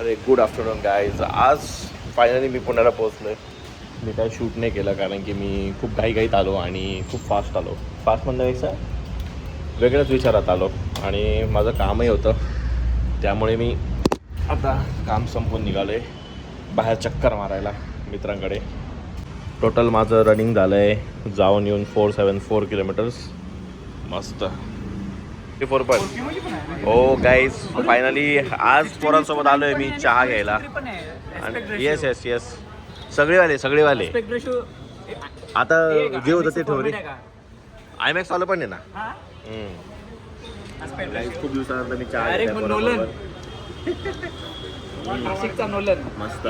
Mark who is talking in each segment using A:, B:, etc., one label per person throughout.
A: अरे good afternoon guys. आज finally मी पुण्याला पोहोचलो आहे. मी काय शूट नाही केलं कारण की मी खूप घाईघाईत आलो आणि खूप फास्ट आलो. फास्ट म्हणण्यापेक्षा वेगळ्याच विचारात आलो आणि माझं कामही होतं. त्यामुळे मी आता काम संपवून निघालो आहे बाहेर चक्कर मारायला मित्रांकडे. टोटल माझं रनिंग झालं आहे जाऊन येऊन 474 किलोमीटर्स. मस्त 4 हो गाईज, फायनली आज पोरांसोबत आलो आहे मी चहा घ्यायला. येस येस येस सगळेवाले आता जे होतं ते ठेवले. आयमॅक्स वालं पण आहे ना. खूप दिवसानंतर मी चहा मस्त.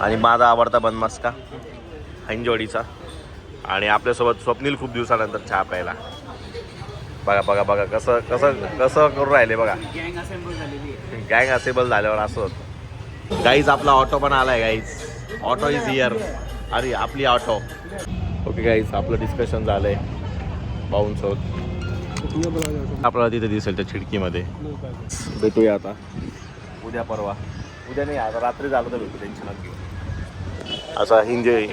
A: आणि माझा आवडता बनमस्का हिंजवडीचा. आणि आपल्यासोबत स्वप्नील खूप दिवसानंतर चहा प्यायला. बघा बघा बघा कसं कसं कसं करून राहिले बघा. गँग असेबल झाल्यावर असं होतं. गाईज आपला ऑटो पण आलाय गाईज. Auto is here. अरे आपली ऑटो. ओके गाईज, आपलं डिस्कशन झालंय भाऊंसोबत. आपल्याला तिथे दिसेल त्या खिडकीमध्ये. भेटूया आता उद्या परवा. उद्या नाही, आता रात्री झालं तर भेटू. टेन्शन घेऊ. असा हिंजे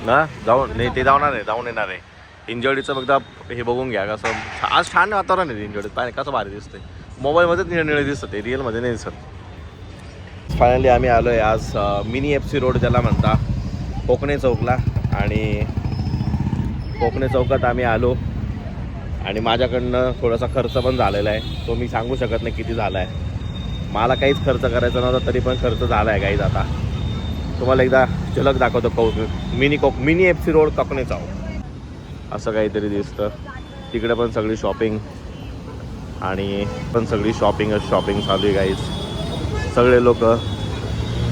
A: ना जाऊन नाही ते जाऊन येणार आहे. हिंजवडीचं एकदा हे बघून घ्या कसं. आज छान वातावरण आहे हिंजवडीत. पाहिजे कसं भारी दिसतंय. मोबाईलमध्येच निळे दिसतं ते, रिअलमध्ये नाही दिसत. फायनली आम्ही आलो आहे आज मिनी FC रोड ज्याला म्हणता, कोकणे चौकला. आणि कोकणे चौकात आम्ही आलो आणि माझ्याकडनं थोडासा खर्च पण झालेला आहे. तो मी सांगू शकत नाही किती झाला आहे. मला काहीच खर्च करायचा नव्हता तरी पण खर्च झाला आहे काहीच. आता तुम्हाला एकदा झलक दाखवतो. मिनी FC रोड कोकणे चौक असं काहीतरी दिसतं. तिकडे पण सगळी शॉपिंग आणि पण सगळी शॉपिंग चालू आहे गाईज. सगळे लोक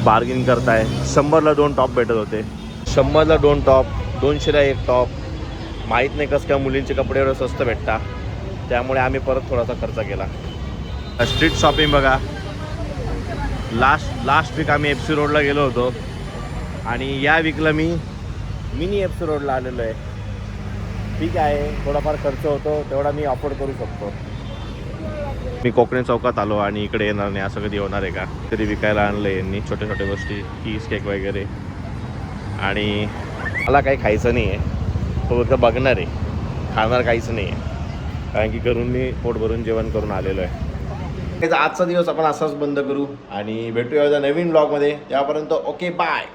A: बार्गेनिंग करताय. 100ला 2 टॉप भेटत होते. 100ला 2 टॉप, 200ला 1 टॉप. माहीत नाही कसं काय मुलींचे कपडे एवढं स्वस्त भेटतात. त्यामुळे आम्ही परत थोडासा खर्च केला. स्ट्रीट शॉपिंग बघा. लास्ट वीक आम्ही FC रोडला गेलो होतो आणि या वीकला मी मिनी FC रोडला आलेलो आहे. ठीक आहे, थोडाफार खर्च होतो तेवढा मी अफोर्ड करू शकतो. मी कोकणे चौकात आलो आणि इकडे येणार नाही असं कधी होणार आहे का? तरी विकायला आणलं आहे यांनी छोट्या छोट्या गोष्टी, कीज केक वगैरे. आणि मला काही खायचं नाही आहे, तो फक्त बघणार आहे, खाणार काहीच नाही आहे. कारण की घरून मी पोट भरून जेवण करून आलेलो आहे. आजचा दिवस आपण असाच बंद करू आणि भेटूया नवीन ब्लॉगमध्ये. त्यापर्यंत ओके बाय.